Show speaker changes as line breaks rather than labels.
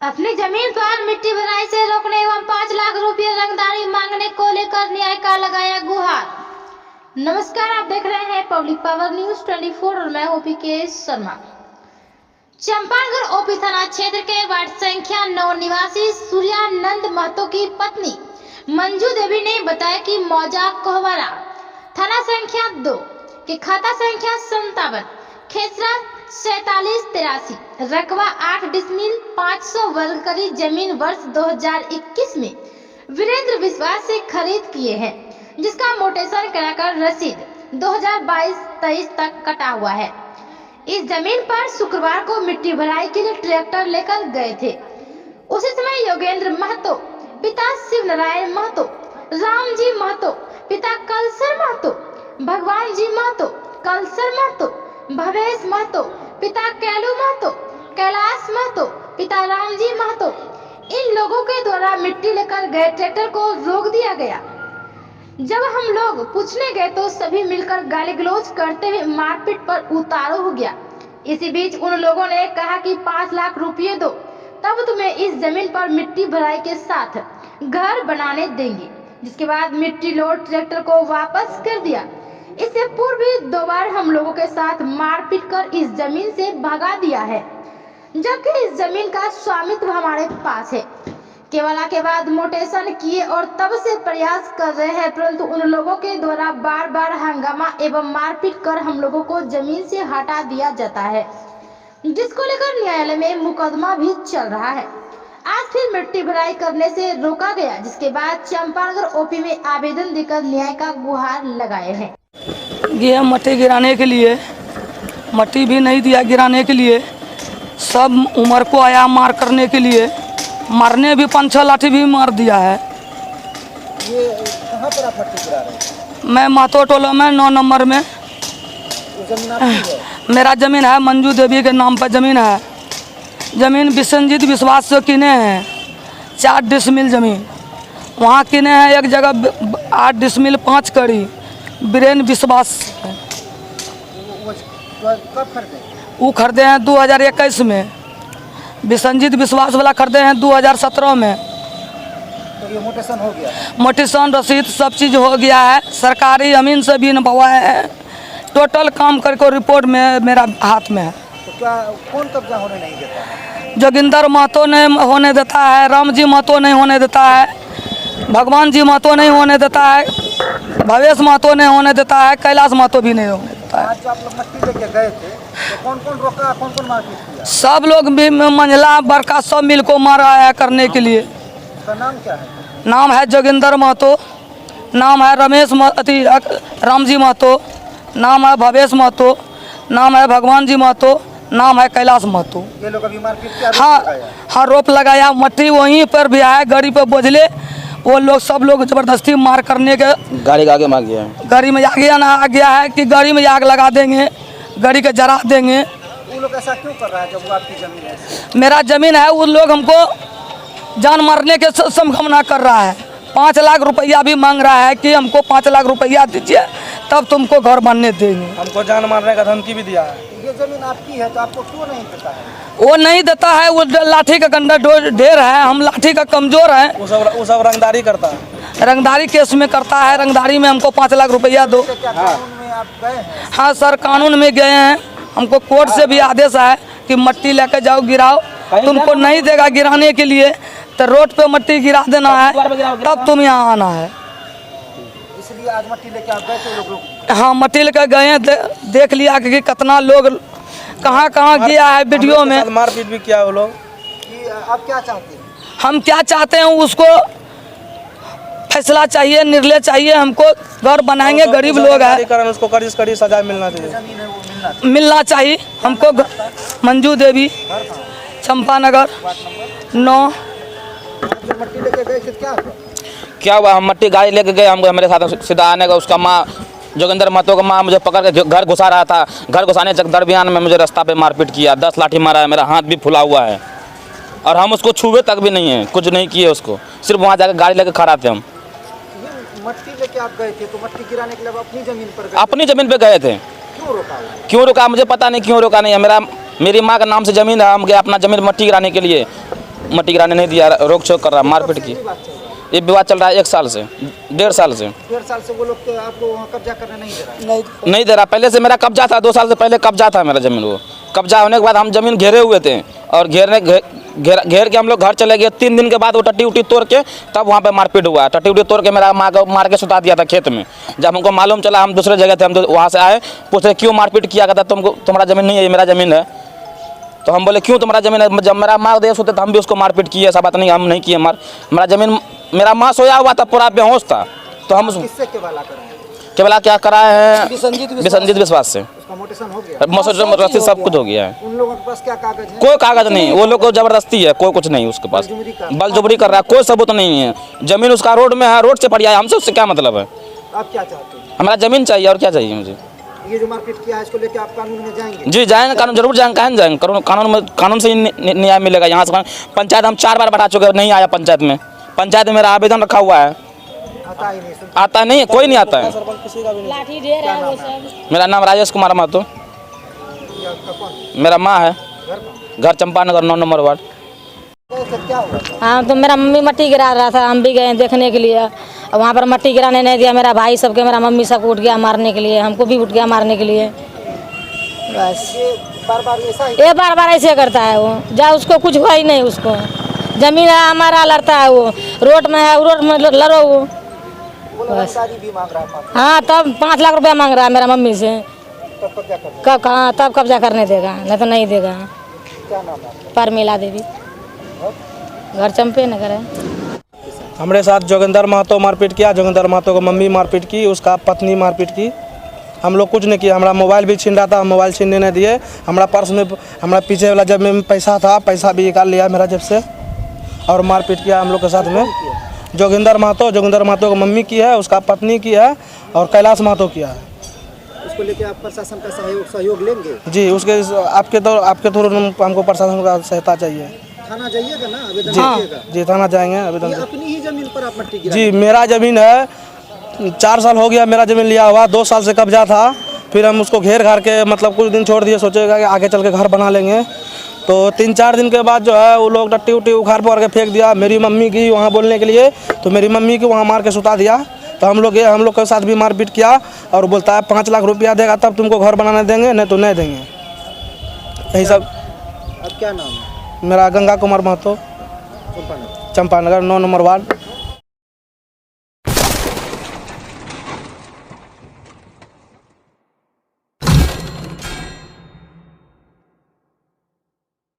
अपनी जमीन पर मिट्टी भराई से रोकने एवं 5 लाख रुपए रंगदारी मांगने को लेकर न्याय का लगाया गुहार। नमस्कार, आप देख रहे हैं पब्लिक पावर न्यूज 24 और मैं ओपी के शर्मा। चंपागढ़ ओपी थाना क्षेत्र के वार्ड संख्या 9 निवासी सूर्यानंद महतो की पत्नी मंजू देवी ने बताया कि मौजा कोहवारा थाना संख्या 2 के खाता संख्या 57 खेसरा 4783 रकबा 8 डिसमिल 500 वर्ग करी जमीन वर्ष 2021 में वीरेंद्र विश्वास से खरीद किए हैं, जिसका मोटेशन कराकर रसीद 2022-23 तक कटा हुआ है। इस जमीन पर शुक्रवार को मिट्टी भराई के लिए ट्रैक्टर लेकर गए थे। उसी समय योगेंद्र महतो पिता शिव नारायण महतो, रामजी महतो पिता कलसर महतो, भगवान जी महतो कलसर महतो, भवेश महतो पिता कैलू महतो, कैलाश महतो पिता रामजी महतो, इन लोगों के द्वारा मिट्टी लेकर गए ट्रैक्टर को रोक दिया गया। जब हम लोग पूछने गए तो सभी मिलकर गाली गलौज करते हुए मारपीट पर उतारू हो गया। इसी बीच उन लोगों ने कहा कि 5 लाख रुपए दो, तब तुम्हें इस जमीन पर मिट्टी भराई के साथ घर बनाने देंगे। जिसके बाद मिट्टी लोड ट्रैक्टर को वापस कर दिया। इससे पूर्व भी 2 बार हम लोगों के साथ मारपीट कर इस जमीन से भगा दिया है, जबकि इस जमीन का स्वामित्व हमारे पास है। केवल के बाद मोटेशन किए और तब से प्रयास कर रहे हैं, परंतु उन लोगों के द्वारा बार बार हंगामा एवं मारपीट कर हम लोगों को जमीन से हटा दिया जाता है, जिसको लेकर न्यायालय में मुकदमा भी चल रहा है। आज फिर मिट्टी भराई करने से रोका गया, जिसके बाद चंपागढ़ ओपी में आवेदन देकर न्याय का गुहार लगाए हैं।
ये मट्टी गिराने के लिए मट्टी भी नहीं दिया, गिराने के लिए सब उम्र को आया मार करने के लिए, मारने भी 5-6 लाठी भी मार दिया है।
ये कहाँ पर आप मट्टी गिरा रहे हैं?
मैं महतो टोला में 9 नंबर में।
जमीन आपकी है?
मेरा ज़मीन है, मंजू देवी के नाम पर ज़मीन है। ज़मीन विश्वजीत विश्वास से किने हैं 4 डिसमिल ज़मीन, वहाँ किने हैं एक जगह 8 डिसमिल 5 कड़ी वीरेंद्र विश्वास।
कब खरीदे?
वो खरीदे हैं 2021 में, विश्वजीत विश्वास वाला खरीदे हैं 2017 में।
तो ये मोटेशन हो गया?
मोटेशन रसीद सब चीज़ हो गया है, सरकारी अमीन से भी नपवाए हैं, टोटल काम करके रिपोर्ट में मेरा हाथ में है।
तो क्या कौन कब्जा होने नहीं देता?
जोगिंदर महतो नहीं होने देता है, रामजी महतो नहीं होने देता है, भगवान जी महतो नहीं होने देता है, भवेश महतो नहीं होने देता है, कैलाश महतो भी नहीं होने देता है।
आज जो आप लोग मट्टी लेके गए थे तो कौन कौन रोका, कौन कौन मारपीट किया?
सब लोग भी मंझला बड़का सब मिल को मारा है करने के लिए।
उसका नाम क्या है?
नाम है जोगिंदर महतो, नाम है रमेश रामजी महतो, नाम है भवेश महतो, नाम है भगवान जी महतो, नाम है कैलाश महतो।
ये लोग अभी मारपीट किया?
हाँ, रोप लगाया, मट्टी वहीं पर भी है, गाड़ी पर बोझले वो लोग सब लोग जबरदस्ती मार करने के
गाड़ी आगे मार गया है।
गाड़ी में आगे आ गया है कि गाड़ी में आग लगा देंगे, गाड़ी के जरा देंगे।
वो लोग ऐसा क्यों कर रहा है जब वो आपकी जमीन है?
मेरा जमीन है, वो लोग हमको जान मारने के संभावना कर रहा है। 5 लाख रुपया भी मांग रहा है कि हमको 5 लाख रुपया दीजिए तब तुमको घर बनने देंगे।
हमको जान मारने का धमकी भी दिया है।
ये जमीन आपकी है तो आपको क्यों नहीं देता है?
वो नहीं देता है, वो लाठी का गंदा ढेर है, हम लाठी का कमजोर है।
वो सब रंगदारी करता है,
रंगदारी केस में करता है, रंगदारी में हमको 5 लाख रुपया दो।
क्या कानून में आप गए हैं?
हाँ सर, कानून में गए हैं, हमको कोर्ट से भी आदेश है कि मट्टी लेके जाओ गिराओ, तुमको नहीं देगा गिराने के लिए तो रोड पे मट्टी गिरा देना है, तब तुम यहाँ आना है।
इसलिए आज मट्टी लेके आप गए थे? लोग
हाँ, मट्टी लेकर गए हैं, देख लिया कि कितना लोग कहाँ गया है वीडियो में।
मारपीट भी किया वो लोग।
आप क्या चाहते हैं?
हम क्या चाहते हैं, उसको फैसला चाहिए, निर्णय चाहिए, हमको घर बनाएंगे, गरीब लोग हैं,
उसको कड़ी सजा मिलना चाहिए।
जमीन है वो
मिलना चाहिए हमको। मंजू देवी, चंपानगर 9।
मट्टी लेके गए थे, क्या
हुआ? हम मट्टी गाड़ी लेके गए, हमको मेरे साथ सीधा आने का उसका माँ जोगिंदर महतो का माँ मुझे पकड़ के घर घुसा रहा था। घर घुसाने तक दरमियान में मुझे रास्ता पे मारपीट किया, 10 लाठी मारा है, मेरा हाथ भी फुला हुआ है और हम उसको छुए तक भी नहीं है, कुछ नहीं किए उसको, सिर्फ वहाँ जाकर गाड़ी लेके खड़ा थे। हम
मट्टी लेके आप गए थे तो मट्टी गिराने के लिए अपनी जमीन पर गए?
अपनी जमीन पे गए थे। क्यों रोका मुझे पता नहीं, क्यों रोका नहीं है। मेरी माँ का नाम से ज़मीन है, हम गए अपना ज़मीन मट्टी गिराने के लिए। मट्टी गिराने नहीं दिया, रोक छोक कर रहा, मारपीट की।
विवाद चल रहा है?
ये विवाद चल रहा है 1 साल से, 1.5 साल से।
1.5 साल से वो लोग तो आपको वहाँ कब्जा करने नहीं दे रहा है।
नहीं दे रहा। पहले से मेरा कब्जा था, 2 साल से पहले कब्जा था मेरा ज़मीन। वो कब्जा होने के बाद हम ज़मीन घेरे हुए थे और घेर के हम लोग घर चले गए। 3 दिन के बाद वो टट्टी उट्टी तोड़ के तब वहाँ पे मारपीट हुआ। टट्टी उट्टी तोड़ के मेरा माँ को मार के सुता दिया था खेत में। जब हमको मालूम चला, हम दूसरे जगह थे, हम वहाँ से आए, पूछे क्यों मारपीट किया करता, तुम्हारा ज़मीन नहीं है, ये मेरा ज़मीन है। तो हम बोले क्यों तुम्हारा ज़मीन है? जब मेरा माँ देश होते तो हम भी उसको मारपीट किए, ऐसा बात नहीं, हम नहीं किए मार। मेरा ज़मीन, मेरा माँ सोया हुआ था, पूरा बेहोश था, तो हम
किससे केवला कराए?
केवला क्या कराए हैं?
विसंजीत
विश्वास से।
उसका मोटेशन हो गया?
मोटर सब कुछ हो गया है।
उन लोगों के पास क्या कागज है?
कोई कागज नहीं, वो लोग को जबरदस्ती है, कोई कुछ नहीं उसके पास, बलजबरी कर रहा है, कोई सबूत नहीं है। जमीन उसका रोड में है, रोड से पड़ है, हमसे उससे क्या मतलब है?
आप क्या चाहते हैं?
हमारा जमीन चाहिए, और क्या चाहिए मुझे?
ये जो मारपीट किया है इसको लेकर आप कानून में जाएंगे?
जी जाएंगे, कानून जरूर जाएंगे, कहाँ जाएंगे? कानून से ही न्याय मिलेगा। यहाँ से पंचायत हम 4 बार बैठा चुके, नहीं आया पंचायत में। पंचायत में मेरा आवेदन रखा हुआ है,
आता ही नहीं,
आता नहीं है, कोई नहीं आता है।
लाठी दे रहा है वो सब।
मेरा नाम राजेश कुमार महतो,
ये आपका कौन?
मेरा माँ है,
घर कौन?
घर चंपानगर 9 नंबर वार्ड।
तो क्या हुआ?
हाँ, तो मेरा मम्मी मट्टी गिरा रहा था, हम भी गए देखने के लिए। और वहाँ पर मट्टी गिराने नहीं दिया, मेरा भाई सबके, मेरा मम्मी सबको उठ गया मारने के लिए, हमको भी उठ गया मारने के लिए। बस
ये बार ऐसा ही
ये बार बार ऐसे करता है वो, जा उसको कुछ हुआ ही नहीं, उसको जमीन है हमारा, लड़ता है वो, रोड में है, रोड में लड़ो वो।
रंगदारी भी मांग रहा है 5
हाँ, तब 5 लाख रुपया मांग रहा है मेरा मम्मी से।
तब कब्जा करना?
कब कहाँ, तब कब्जा करने देगा, नहीं तो नहीं देगा।
क्या नाम है आपका?
परमिला देवी, घर चंपे नगर है।
हमारे साथ जोगिंदर महतो मारपीट किया, जोगिंदर महतो को मम्मी मारपीट की, उसका पत्नी मारपीट की। हम लोग कुछ नहीं किया, हमारा मोबाइल भी छीन रहा था, हम मोबाइल छीनने नहीं दिए। हमारा पर्स में, हमारा पीछे वाला जेब में पैसा था, पैसा भी निकाल लिया मेरा जेब से, और मारपीट किया हम लोग के साथ में। जोगिंदर महतो को मम्मी की है, उसका पत्नी की है, और कैलाश महतो किया है।
उसको लेके आप प्रशासन का सहयोग लेंगे?
जी, उसके आपके थ्रू हमको प्रशासन का सहायता चाहिए।
थाना जाइएगा ना, आवेदन दीजिएगा?
जी, थाना जाएंगे आवेदन।
ये अपनी ही जमीन पर आप मट्टी गिरा?
जी, मेरा ज़मीन है, 4 साल हो गया मेरा ज़मीन लिया हुआ, 2 साल से कब्जा था। फिर हम उसको घेर घार के, मतलब कुछ दिन छोड़ दिए, सोचेगा कि आगे चल के घर बना लेंगे। तो 3-4 दिन के बाद जो है वो लोग टट्टी उट्टी उखाड़ पड़ के फेंक दिया। मेरी मम्मी की वहाँ बोलने के लिए, तो मेरी मम्मी को वहाँ मार के सुता दिया। तो हम लोग के साथ भी मारपीट किया, और बोलता है 5 लाख रुपया देगा तब तुमको घर बनाने देंगे, नहीं तो नहीं देंगे। यही सब।
अब क्या नाम है?
मेरा गंगा कुमार महतो,
चंपानगर।
Champanagar 9 number ward.